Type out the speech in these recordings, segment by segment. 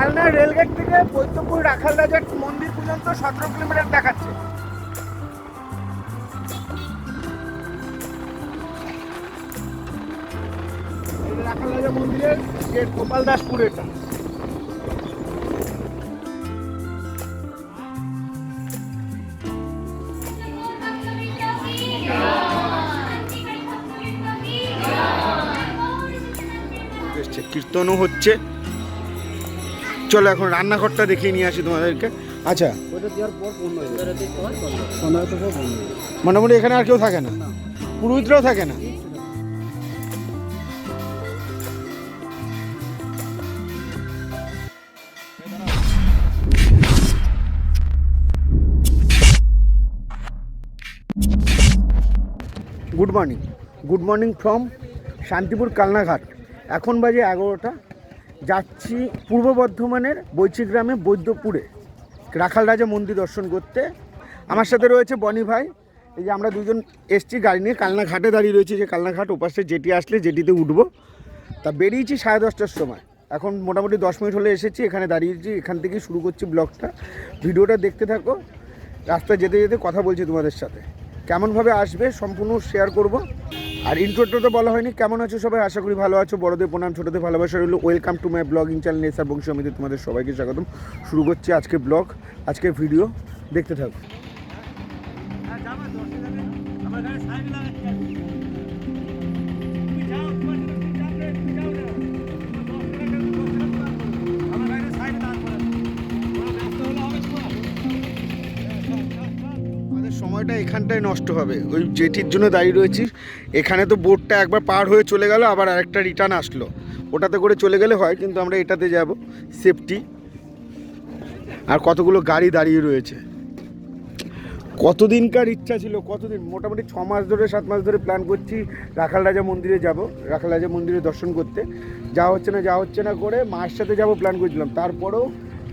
Kalna rail gate থেকে বৈদ্যপুর রাখাল রাজার মন্দির পর্যন্ত 17 কিলোমিটার দেখাচ্ছে। রাখাল রাজা মন্দিরের গেট গোপাল দাসপুর এটা। কীর্তনও হচ্ছে। চলো এখন রান্নাঘরটা দেখিয়ে নিয়ে আসি তোমাদেরকে। আচ্ছা, মোটামুটি এখানে আর কেউ থাকে না, পুরোহিতরাও থাকে না। Good morning from Shantipur Kalnaghat. এখন বাজে 11টা। যাচ্ছি পূর্ব বর্ধমানের বৈচি গ্রামে বৈদ্যপুরে রাখাল রাজা মন্দির দর্শন করতে। আমার সাথে রয়েছে বনি ভাই। এই যে আমরা দুজন এসছি গাড়ি নিয়ে, কালনাঘাটে দাঁড়িয়ে রয়েছি। যে কালনাঘাট ওপাশে জেটি আসলে জেটিতে উঠবো। তা বেরিয়েছি 10:30টার সময়। এখন মোটামুটি 10 মিনিট হলে এসেছি, এখানে দাঁড়িয়েছি। এখান থেকেই শুরু করছি ব্লগটা। ভিডিওটা দেখতে থাকো। রাস্তায় যেতে যেতে কথা বলছি তোমাদের সাথে। কেমনভাবে আসবে সম্পূর্ণ শেয়ার করব। আর ইন্ট্রোটা তো বলা হয়নি। কেমন আছো সবাই? আশা করি ভালো আছো। বড়দের প্রণাম, ছোটদের ভালোবাসা রইল। Welcome to my blogging channel Nesar Bangshi Samiti. তোমাদের সবাইকে স্বাগতম। শুরু করছি আজকে ব্লগ, আজকে ভিডিও দেখতে থাকো। সময়টা এখানটায় নষ্ট হবে। ওই জেটির জন্য দাঁড়িয়ে রয়েছি। এখানে তো বোটটা একবার পার হয়ে চলে গেল, আবার আরেকটা রিটার্ন আসলো। ওটাতে করে চলে গেলে হয়, কিন্তু আমরা এটাতে যাব, সেফটি। আর কতগুলো গাড়ি দাঁড়িয়ে রয়েছে। কতদিনকার ইচ্ছা ছিল, কতদিন, মোটামুটি 6 মাস ধরে 7 মাস ধরে প্ল্যান করছি রাখাল রাজা মন্দিরে যাব, রাখাল রাজা মন্দিরে দর্শন করতে। যাওয়া হচ্ছে না করে মায়ের সাথে যাব প্ল্যান করেছিলাম। তারপরেও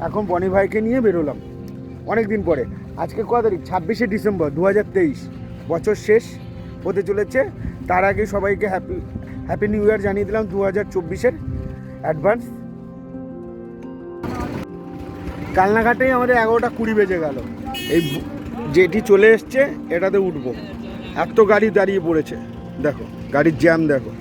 এখন বনি ভাইকে নিয়ে বেরোলাম অনেক দিন পরে। আজকে কত তারিখ? 26শে ডিসেম্বর 2023। বছর শেষ হতে চলেছে। তার আগে সবাইকে হ্যাপি নিউ ইয়ার জানিয়ে দিলাম 2024-এর অ্যাডভান্স। কালনাঘাটেই আমাদের 11:20 বেজে গেল। এই যেটি চলে এসছে, এটাতে উঠবো। এত গাড়ি দাঁড়িয়ে পড়েছে, দেখো গাড়ির জ্যাম দেখো।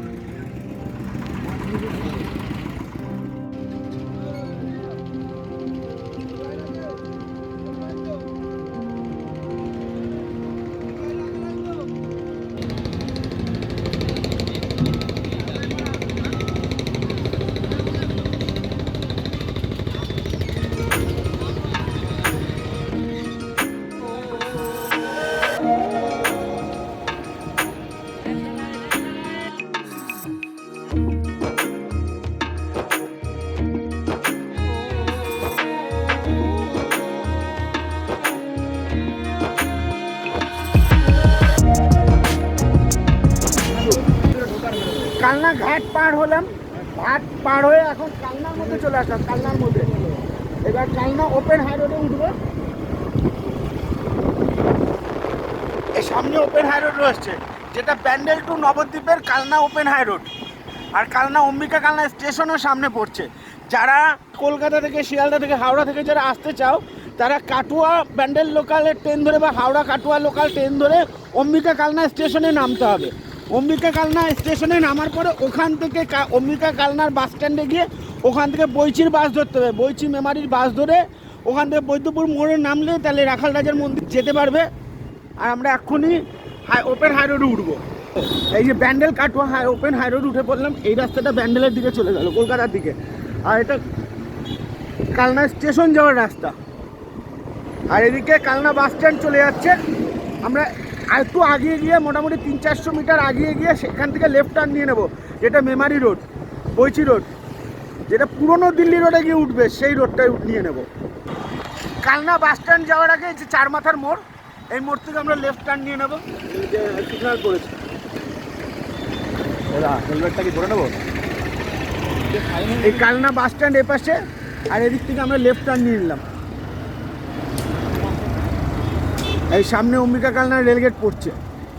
কালনা ঘাট পার হলাম, ঘাট পার হয়ে এখন কালনার মধ্যে চলে আসলাম। কালনার মধ্যে এবার কালনা ওপেন হাই রোডে উঠবো। এই সামনে ওপেন হাই রোড রয়েছে, যেটা ব্যান্ডেল টু নবদ্বীপের কালনা ওপেন হাই রোড। আর কালনা অম্বিকা কালনা স্টেশনও সামনে পড়ছে। যারা কলকাতা থেকে, শিয়ালদা থেকে, হাওড়া থেকে যারা আসতে চাও, তারা কাটুয়া ব্যান্ডেল লোকালের ট্রেন ধরে বা হাওড়া কাটুয়া লোকাল ট্রেন ধরে অম্বিকা কালনা স্টেশনে নামতে হবে। অম্বিকা কালনা স্টেশনে নামার পরে ওখান থেকে অম্বিকা কালনার বাস স্ট্যান্ডে গিয়ে ওখান থেকে বৈচির বাস ধরতে হবে। বৈচি মেমারির বাস ধরে ওখান থেকে বৈদ্যপুর মোড়ে নামলে তাহলে রাখাল রাজার মন্দির যেতে পারবে। আর আমরা এক্ষুনি ওপেন হাই রোডে উঠবো। এই যে ব্যান্ডেল কাটুয়া ওপেন হাই রোড উঠে পড়লাম। এই রাস্তাটা ব্যান্ডেলের দিকে চলে গেল, কলকাতার দিকে। আর এটা কালনা স্টেশন যাওয়ার রাস্তা। আর এদিকে কালনা বাস স্ট্যান্ড চলে যাচ্ছে। আমরা আর একটু আগিয়ে গিয়ে, মোটামুটি 300-400 মিটার আগিয়ে গিয়ে সেখান থেকে লেফট টার্ন নিয়ে নেবো, যেটা মেমারি রোড, বৈচি রোড, যেটা পুরনো দিল্লি রোডে গিয়ে উঠবে, সেই রোডটাই নিয়ে নেব। কালনা বাস স্ট্যান্ড যাওয়ার আগে যে 4 মাথার মোড়, এই মোড় থেকে আমরা লেফট টার্ন নিয়ে নেবো। যে সিগন্যাল করেছি, হেলমেটটা কি ধরে নেবো। এই কালনা বাস স্ট্যান্ড এপাশে, আর এদিক থেকে আমরা লেফট টার্ন নিয়ে নিলাম। এই সামনে অম্বিকা কালনার রেলগেট পড়ছে।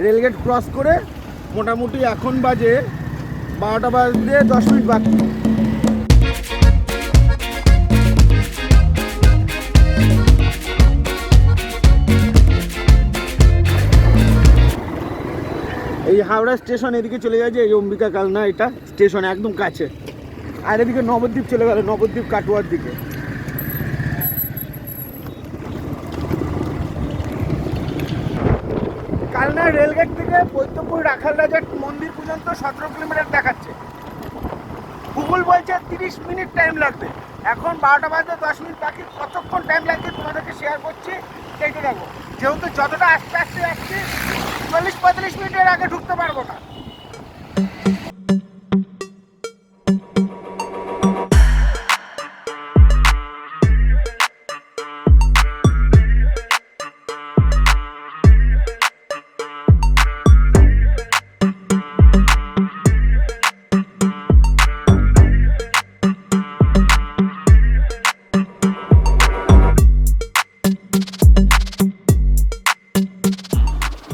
রেলগেট ক্রস করে মোটামুটি এখন বাজে 12টা বাজতে 10 মিনিট বাকি। হাওড়া স্টেশন এদিকে চলে যাচ্ছে, এই অম্বিকা কালনা এটা স্টেশন একদম কাছে। আর এদিকে নবদ্বীপ চলে গেল, নবদ্বীপ কাটোয়ার দিকে। কালনা রেলগেট থেকে বৈদ্যপুর রাখাল রাজার মন্দির পর্যন্ত 17 কিলোমিটার দেখাচ্ছে। গুগল বলছে 30 মিনিট টাইম লাগবে। এখন 12টা বাজে 10 মিনিট বাকি, কতক্ষণ টাইম লাগছে তোমাদেরকে শেয়ার করছি, দেখতে থাকো। যেহেতু যতটা আস্তে আস্তে যাচ্ছি 40-45 মিনিটের আগে ঢুকতে পারবো না।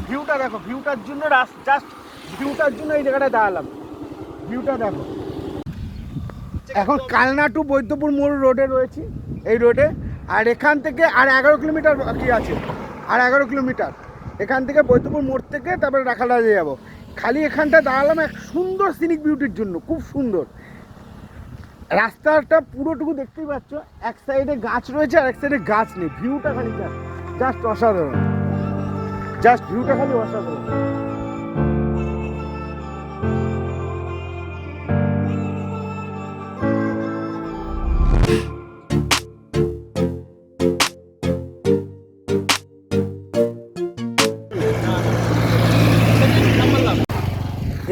ভিউটা দেখো, ভিউটার জন্য জাস্ট ভিউটার জন্য এই জায়গাটা দাঁড়ালাম। ভিউটা দেখো। এখন কালনা টু বৈদ্যপুর মোড় রোডে রয়েছি, এই রোডে। আর এখান থেকে আর 11 কিলোমিটার বাকি আছে, আর 11 কিলোমিটার। এখান থেকে বৈদ্যপুর মোড় থেকে তারপরে রাখালরাজে যাবো। খালি এখানটা দাঁড়ালাম এক সুন্দর সিনিক বিউটির জন্য, খুব সুন্দর। রাস্তাটা পুরোটুকু দেখতেই পাচ্ছ, এক সাইডে গাছ রয়েছে আর এক সাইডে গাছ নেই। ভিউটা খালি জাস্ট অসাধারণ, জাস্ট ভিউটা খালি অসাধারণ।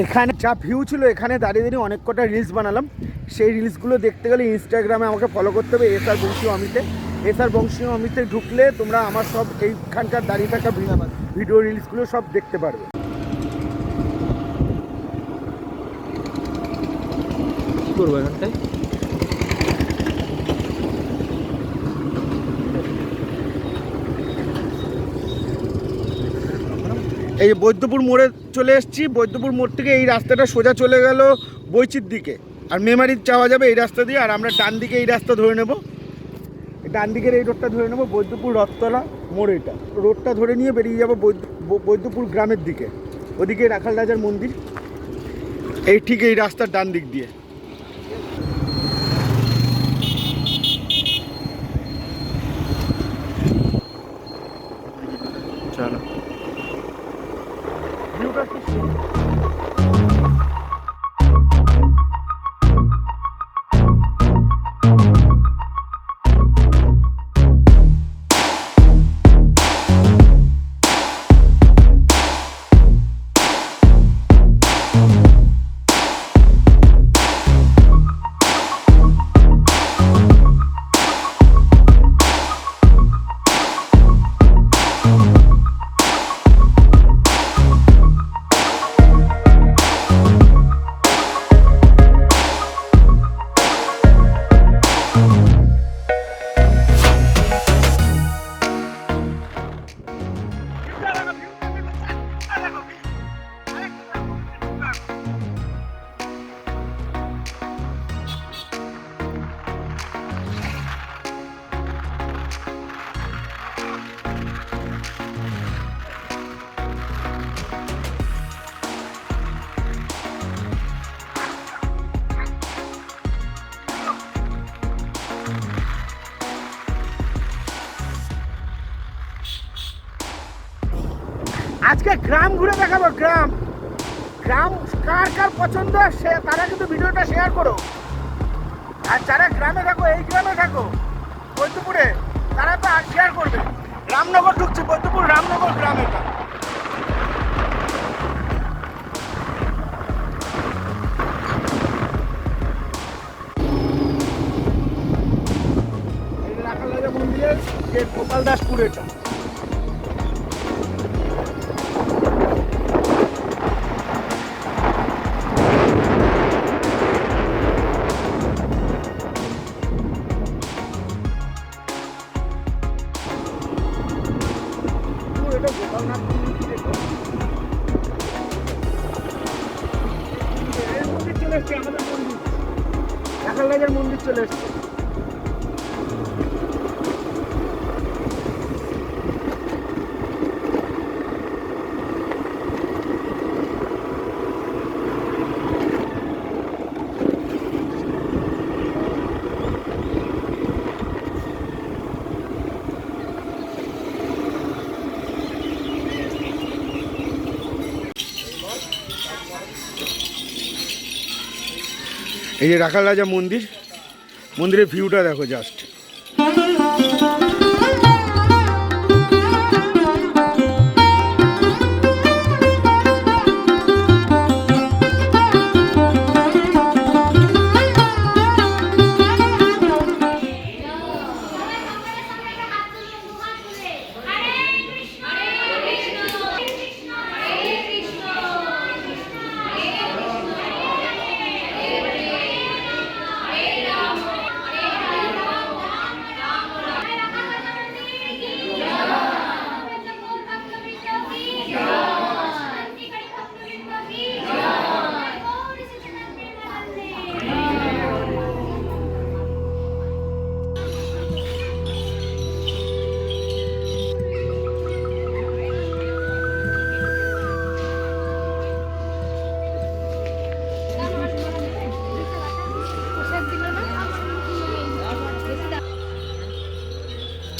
এখানে যা ভিউ ছিল, এখানে দাঁড়িয়ে দাঁড়িয়ে অনেক কটা রিলস বানালাম। সেই রিলসগুলো দেখতে গেলে ইনস্টাগ্রামে আমাকে ফলো করতে হবে, এসআর বংশী অমিতে। এসআর বংশী অমিতে ঢুকলে তোমরা আমার সব এইখানকার দাঁড়িয়ে থাকা ভিডিও রিলসগুলো সব দেখতে পারবে। কি করবো এখানটায়? এই যে বৈদ্যপুর মোড়ে চলে এসেছি। বৈদ্যপুর মোড় থেকে এই রাস্তাটা সোজা চলে গেল বৈচির দিকে, আর মেমারি যাওয়া যাবে এই রাস্তা দিয়ে। আর আমরা ডান দিকে এই রাস্তা ধরে নেব, ডান দিকের এই রোডটা ধরে নেব, বৈদ্যপুর রথতলা মোড়। এটা রোডটা ধরে নিয়ে বেরিয়ে যাবো বৈদ্যপুর গ্রামের দিকে। ওদিকে রাখাল রাজার মন্দির, এই ঠিক এই রাস্তার ডান দিক দিয়ে। চলো। ভিউটা খুব সুন্দর। আজকে গ্রাম ঘুরে দেখাবো, গ্রাম গ্রাম কার কার পছন্দ সে তারা কিন্তু ভিডিওটা শেয়ার করো। আর যারা গ্রামে থাকো, এই গ্রামে থাকো বৈদ্যপুরে, তারা তো আর শেয়ার করবে। রামনগর ঢুকছে, বৈদ্যপুর রামনগর গ্রাম। এটা রাখাল রাজা মন্দিরের গেট, গোপাল দাসপুর। এটা মন্দির চলে এসছে, আমাদের মন্দির, রাখাল রাজার মন্দির চলে এসছে। এই যে রাখাল রাজা মন্দির, মন্দিরের ভিউটা দেখো জাস্ট।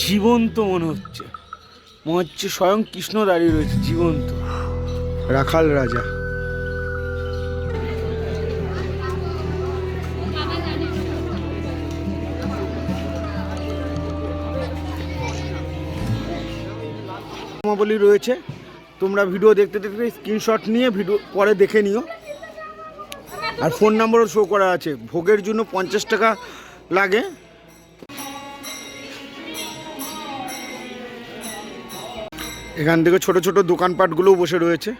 জীবন্ত মনে হচ্ছে, স্বয়ং কৃষ্ণ দাঁড়িয়ে রয়েছে জীবন্ত। রাখাল রাজা। বলি রয়েছে, তোমরা ভিডিও দেখতে দেখতে স্ক্রিনশট নিয়ে ভিডিও পরে দেখে নিও। আর ফোন নাম্বারও শো করা আছে। ভোগের জন্য 50 টাকা লাগে। এখান থেকে ছোট ছোট দোকানপাটগুলোও বসে রয়েছে।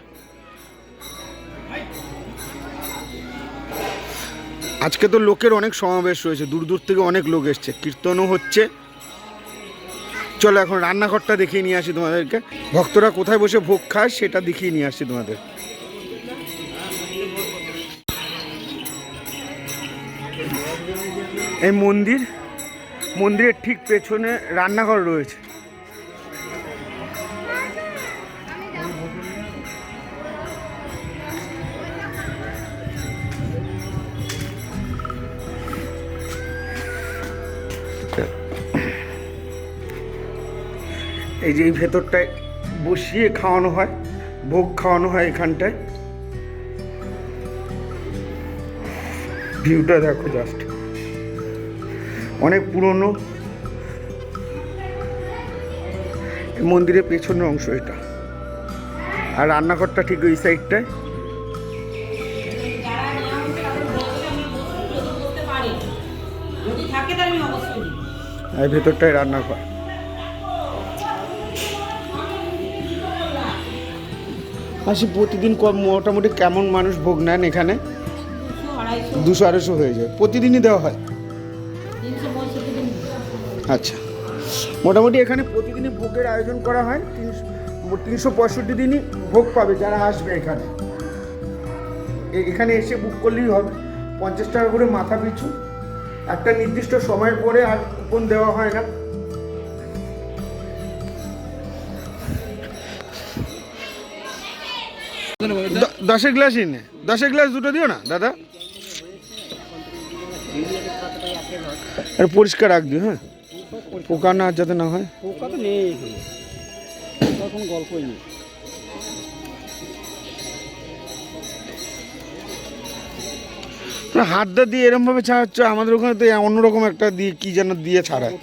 আজকে তো লোকের অনেক সমাবেশ রয়েছে, দূর দূর থেকে অনেক লোক এসছে, কীর্তনও হচ্ছে। চলো এখন রান্নাঘরটা দেখিয়ে নিয়ে আসি তোমাদেরকে। ভক্তরা কোথায় বসে ভোগ খায় সেটা দেখিয়ে নিয়ে আসছি তোমাদের। এই মন্দিরের ঠিক পেছনে রান্নাঘর রয়েছে। এই যে এই ভেতরটায় বসিয়ে খাওয়ানো হয়, ভোগ খাওয়ানো হয় এখানটায়। ভিউটা দেখো জাস্ট, অনেক পুরনো। মন্দিরের পেছনের অংশ এটা, আর রান্নাঘরটা ঠিক ওই সাইডটায়। আর ভেতরটায় রান্নাঘর। আসি প্রতিদিন মোটামুটি কেমন মানুষ ভোগ নেন এখানে? 200-250 হয়ে যায়। প্রতিদিনই দেওয়া হয়? আচ্ছা, মোটামুটি এখানে প্রতিদিনই ভোগের আয়োজন করা হয়। 365 দিনই ভোগ পাবে যারা আসবে এখানে। এখানে এসে বুক করলেই হবে। 50 টাকা করে মাথা পিছু। একটা নির্দিষ্ট সময়ের পরে আর কুপন দেওয়া হয় না। দশের গ্লাসই নে, 10 গ্লাস দুটো দিও না দাদা। আর পরিষ্কার রাখ দিও, হ্যাঁ, পোকা না যাতে না হয়। পোকা তো নেই, কোনো গল্পই নেই। হাতটা দিয়ে এরকম ভাবে ছাড়াচ্ছ, আমাদের ওখানে তো অন্যরকম একটা দিয়ে কি যেন দিয়ে ছাড়ায়।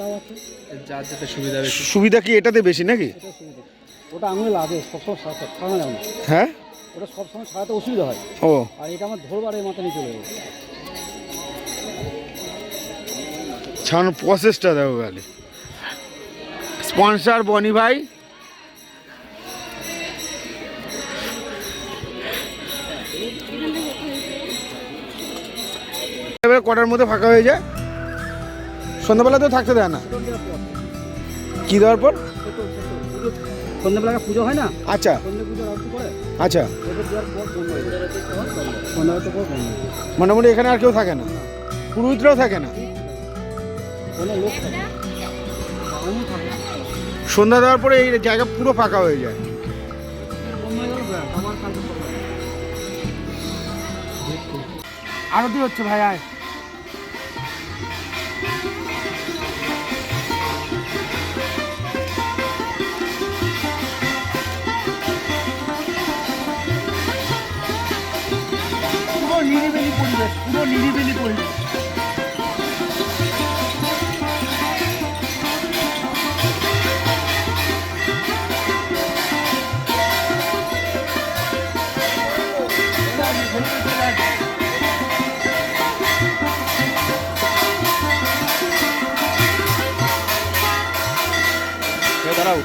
যার যেটা সুবিধা বেশি। সুবিধা কি এটাতে বেশি নাকি? ওটা আঙুলে লাগে, সবসময় ছাড়ানো যাবে না। হ্যাঁ, ওটা সবসময় ছাড়াতে অসুবিধা হয়। ও, আর এটা আমার ধরবার এই মাথা নিয়ে চলে যাবে। ছাড়ানোর প্রসেসটা দেখো খালি। স্পন্সর বনি ভাই। কটার মধ্যে ফাঁকা হয়ে যায়? সন্ধ্যাবেলা তো থাকতে দেয় না। কি দেওয়ার পর? সন্ধ্যাবেলা পুজো হয় না? আচ্ছা আচ্ছা, মোটামুটি এখানে আর কেউ থাকে না, পুরোহিতরাও থাকে না। সন্ধ্যা দেওয়ার পরে এই জায়গা পুরো ফাঁকা হয়ে যায়। আরতি হচ্ছে ভাই, আয়। পুরো নিরিবিলি পরিবেশ, পুরো নিরিবিলি পরিবেশ। দাঁড়াও।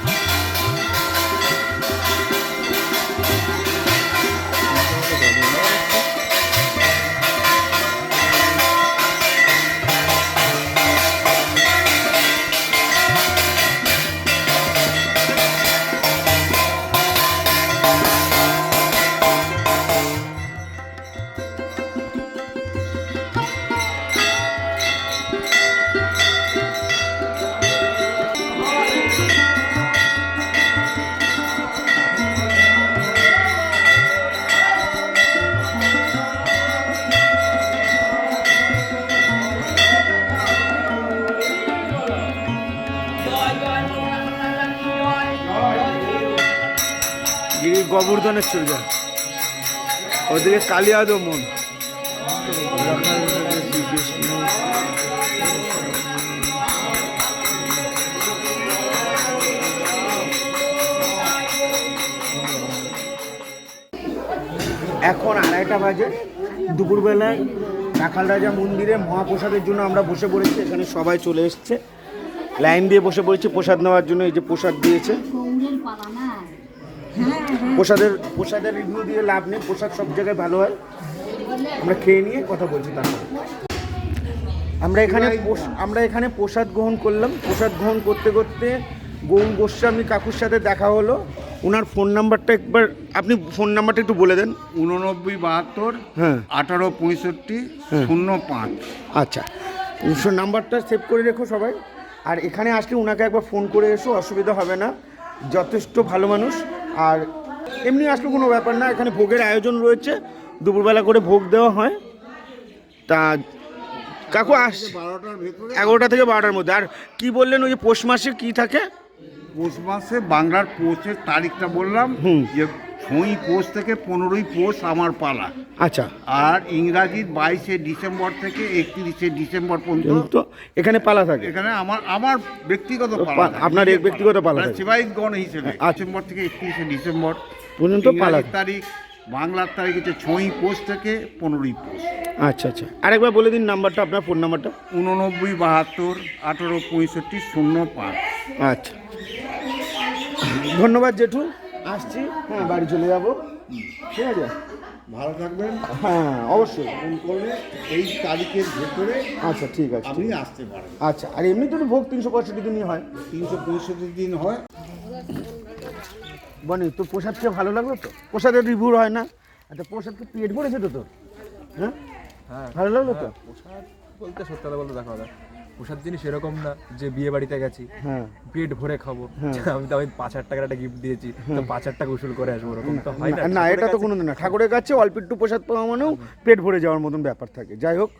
গিরি গোবর্ধনের চূড়া, ওদিকে কালিয়া দমন। এখন 2:30 বাজে, দুপুরবেলায় রাখাল রাজা মন্দিরে মহাপ্রসাদের জন্য আমরা বসে পড়েছি। এখানে সবাই চলে এসছে, লাইন দিয়ে বসে পড়েছি প্রসাদ নেওয়ার জন্য। এই যে প্রসাদ দিয়েছে, প্রসাদের রিভিউ দিয়ে লাভ নেই, প্রসাদ সব জায়গায় ভালো হয়। আমরা খেয়ে নিয়ে কথা বলছি। তারপর আমরা এখানে প্রসাদ গ্রহণ করলাম। প্রসাদ গ্রহণ করতে করতে গৌর গোস্বামী কাকুর সাথে দেখা হলো। ওনার ফোন নাম্বারটা একবার আপনি ফোন নাম্বারটা একটু বলে দেন। 8972 হ্যাঁ 1865 05। আচ্ছা, নাম্বারটা সেভ করে রেখো সবাই। আর এখানে আসলে ওনাকে একবার ফোন করে এসো, অসুবিধা হবে না, যথেষ্ট ভালো মানুষ। আর এমনি আসলে কোনো ব্যাপার না, এখানে ভোগের আয়োজন রয়েছে, দুপুরবেলা করে ভোগ দেওয়া হয়। তা কাকু 12টার ভেতরে 11টা থেকে 12টার মধ্যে। আর কি বললেন ওই যে পৌষ মাসে কী থাকে? পৌষ মাসে বাংলার পৌষের তারিখটা বললাম যে 6ই পৌষ থেকে 15ই পৌষ আমার পালা। আচ্ছা, আর ইংরাজির 22শে ডিসেম্বর থেকে 31শে ডিসেম্বর পর্যন্ত এখানে পালা থাকে। এখানে আমার ব্যক্তিগত পালা থাকে। আপনার ব্যক্তিগত পালা থাকে সেবায়তগণ হিসেবে ডিসেম্বর থেকে 31শে ডিসেম্বর পর্যন্ত পালা তারিখ। বাংলার তারিখ হচ্ছে 6ই পৌষ থেকে 15ই পৌষ। আচ্ছা আচ্ছা, আরেকবার বলে দিন নাম্বারটা, আপনার ফোন নাম্বারটা। 8972 1865 05। আচ্ছা, ধন্যবাদ জেঠু, আসছি। হ্যাঁ, বাড়ি চলে যাবো, ঠিক আছে? ভালো থাকবেন। হ্যাঁ অবশ্যই, ফোন করলে এই তারিখের ভেতরে আচ্ছা ঠিক আছে, আপনি আসতে পারেন। আচ্ছা। আর এমনি তো ভোগ 365 দিনই হয়। 365 দিন হয়। বনি তো প্রসাদ খেয়ে ভালো লাগলো তো? প্রসাদের রিভিউ হয় না? আচ্ছা, প্রসাদ কি পেট ভরেছে তো তোর? হ্যাঁ হ্যাঁ ভালো লাগলো তো? প্রসাদ বলতে সত্যি কথা বলতে দেখো দাদা, প্রসাদ জিনিস এরকম না যে বিয়ে বাড়িতে গেছি হ্যাঁ পেট ভরে খাবো, আমি তো 5,000 টাকার একটা গিফট দিয়েছি তো 5,000 টাকা উসুল করে আসবো, ওরকম তো হয় না। না, এটা তো কোনো দিন না। ঠাকুরের কাছে অল্প একটু প্রসাদ পাওয়া মানেও পেট ভরে যাওয়ার মতন ব্যাপার থাকে। যাই হোক,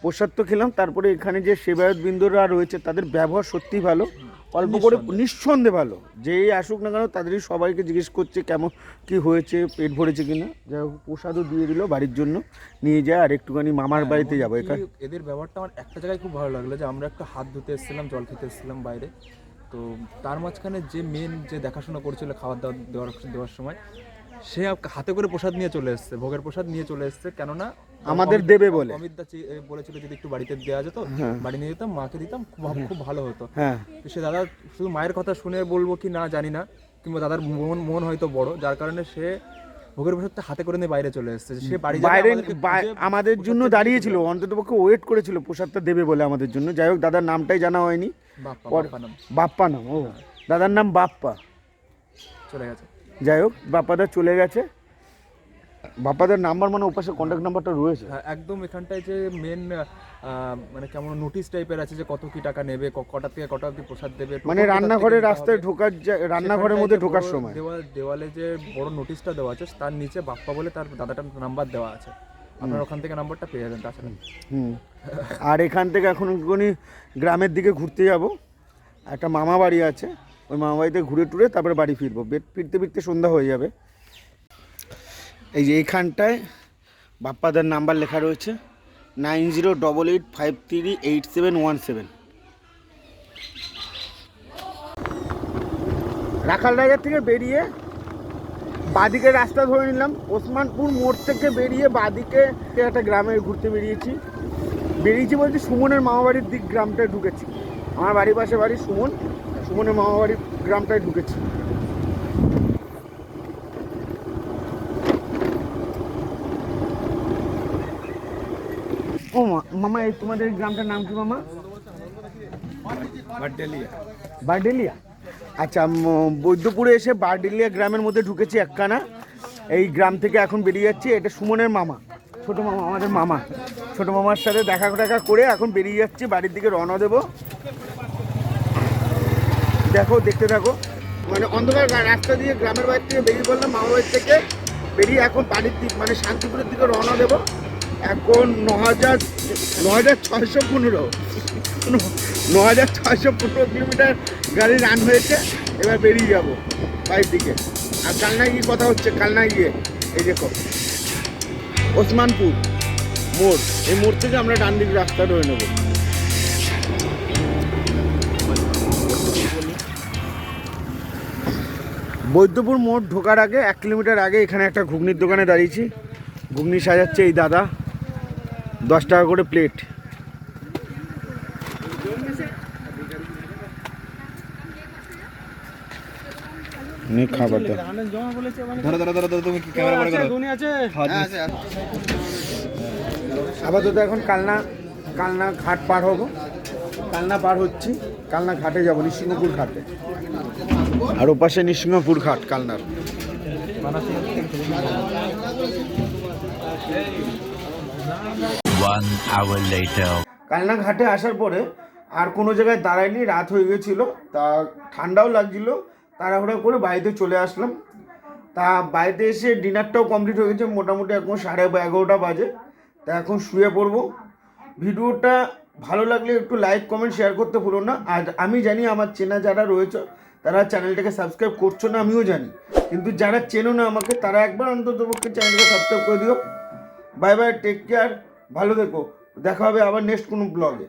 প্রসাদ তো খেলাম। তারপরে এখানে যে সেবায়ত বিন্দুরা রয়েছে তাদের ব্যবহার সত্যিই ভালো, অল্প করে নিঃসন্দেহে ভালো। যেই আসুক না কেন তাদেরই সবাইকে জিজ্ঞেস করছে কেমন কি হয়েছে, পেট ভরেছে কিনা। যাই হোক, প্রসাদও দিয়ে দিল বাড়ির জন্য নিয়ে যায়। আর একটুখানি মামার বাড়িতে যাবো। এখানে এদের ব্যবহারটা আমার একটা জায়গায় খুব ভালো লাগলো, যে আমরা একটু হাত ধুতে এসেছিলাম, জল খেতে এসেছিলাম বাইরে, তো তার মাঝখানে যে মেন যে দেখাশোনা করছিল খাবার দাবার দেওয়ার সময়, সে হাতে করে প্রসাদ নিয়ে চলে এসছে, ভোগের প্রসাদ নিয়ে চলে এসছে। কেননা আমাদের দেবে বলে অমিতদা বলেছিল যদি একটু বাড়িতে দেওয়া যেত, বাড়ি নিয়ে যেতাম, মাকে দিতাম, খুব ভালো হতো। হ্যাঁ, তো সে দাদা শুধু মায়ের কথা শুনে বলবো কি না জানি না, কিংবা দাদার মন হয়তো বড়, যার কারণে সে ভোগের প্রসাদটা হাতে করে নিয়ে বাইরে চলে এসেছে। সে বাইরে আমাদের জন্য দাঁড়িয়েছিল, অন্ততপক্ষে ওয়েট করেছিল প্রসাদটা দেবে বলে আমাদের জন্য। যাই হোক, দাদার নামটাই জানা হয়নি। বাপ্পা নাম। ও, দাদার নাম বাপ্পা, চলে গেছে। যাই হোক, বাপ্পাদা চলে গেছে। বাপ্পাদার নাম্বার মানে ওপাশে কন্ট্যাক্ট নাম্বারটা রয়েছে। হ্যাঁ একদম, এখানটায় যে মেন মানে কেমন নোটিশ টাইপের আছে যে কত কি টাকা নেবে, কটা থেকে কটা অবধি প্রসাদ দেবে, মানে রান্নাঘরের রাস্তায় ঢোকার, রান্নাঘরের মধ্যে ঢোকার সময় দেওয়ালে যে বড় নোটিশটা দেওয়া আছে তার নিচে বাপ্পা বলে তার দাদাটার নাম্বার দেওয়া আছে। আপনার ওখান থেকে নাম্বারটা পেয়ে যাবেন। তাছাড়া আর এখান থেকে এখন গ্রামের দিকে ঘুরতে যাব। একটা মামা বাড়ি আছে, ওই মামা বাড়িতে ঘুরে টুরে তারপরে বাড়ি ফিরবো। ফিরতে ফিরতে সন্ধ্যা হয়ে যাবে। এই যে এইখানটায় বাপ্পাদার নাম্বার লেখা রয়েছে 9088538717। রাখাল রাজার থেকে বেরিয়ে বাদিকে রাস্তা ধরে নিলাম। ওসমানপুর মোড় থেকে বেরিয়ে বাদিকে একটা গ্রামে ঘুরতে বেরিয়েছি বলছি সুমনের মামাবাড়ির দিক গ্রামটায় ঢুকেছি। আমার বাড়ির পাশে বাড়ি সুমন। সুমনের মামাবাড়ির গ্রামটায় ঢুকেছি। ও মামা, এই তোমাদের গ্রামটার নাম কি মামা? বারডেলিয়া। আচ্ছা, বৈদ্যপুরে এসে বারডেলিয়া গ্রামের মধ্যে ঢুকেছি একখানা। এই গ্রাম থেকে এখন বেরিয়ে যাচ্ছি। এটা সুমনের মামা, ছোটো মামা, আমাদের মামা। ছোটো মামার সাথে দেখা করে এখন বেরিয়ে যাচ্ছি, বাড়ির দিকে রওনা দেবো। দেখো, দেখতে থাকো। মানে অন্ধকার রাস্তা দিয়ে গ্রামের বাড়ি থেকে বেরিয়ে পড়লাম, মামার বাড়ি থেকে বেরিয়ে এখন বাড়ির দিক মানে শান্তিপুরের দিকে রওনা দেবো। এখন 9,615 কিলোমিটার গাড়ি রান হয়েছে। এবার বেরিয়ে যাব বাড়ির দিকে। আর কালনায় গিয়ে কথা হচ্ছে, কালনায় গিয়ে এই দেখো ওসমানপুর মোড়, এই মোড় থেকে আমরা ডান দিক রাস্তা ধরে নেব। বৈদ্যপুর মোড় ঢোকার আগে 1 কিলোমিটার আগে এখানে একটা ঘুগনির দোকানে দাঁড়িয়েছি। ঘুগনি সাজাচ্ছে এই দাদা, 10 টাকা করে প্লেট। খাবার আপাতত এখন কালনা ঘাট পার হবো। কালনা পার হচ্ছি, কালনা ঘাটে যাবো, নৃসিংহপুর ঘাটে। আর ওপাশে নৃসিংহপুর ঘাট কালনার। কালনা ঘাটে আসার পরে আর কোনো জায়গায় দাঁড়ায়নি, রাত হয়ে গেছিলো, তা ঠান্ডাও লাগছিল। তাড়াহুড়া করে বাড়িতে চলে আসলাম। তা বাড়িতে এসে ডিনারটাও কমপ্লিট হয়ে গেছে, মোটামুটি এখন 11:30 বাজে। তা এখন শুয়ে পড়বো। ভিডিওটা ভালো লাগলে একটু লাইক কমেন্ট শেয়ার করতে ভুলো না। আর আমি জানি আমার চেনা যারা রয়েছে তারা চ্যানেলটাকে সাবস্ক্রাইব করছো না, আমিও জানি। কিন্তু যারা চেনো না আমাকে, তারা একবার অন্ততপক্ষে চ্যানেলটাকে সাবস্ক্রাইব করে দিও। বাই বাই, টেক কেয়ার, ভালো থেকো। দেখা হবে আবার নেক্সট কোনো ব্লগে।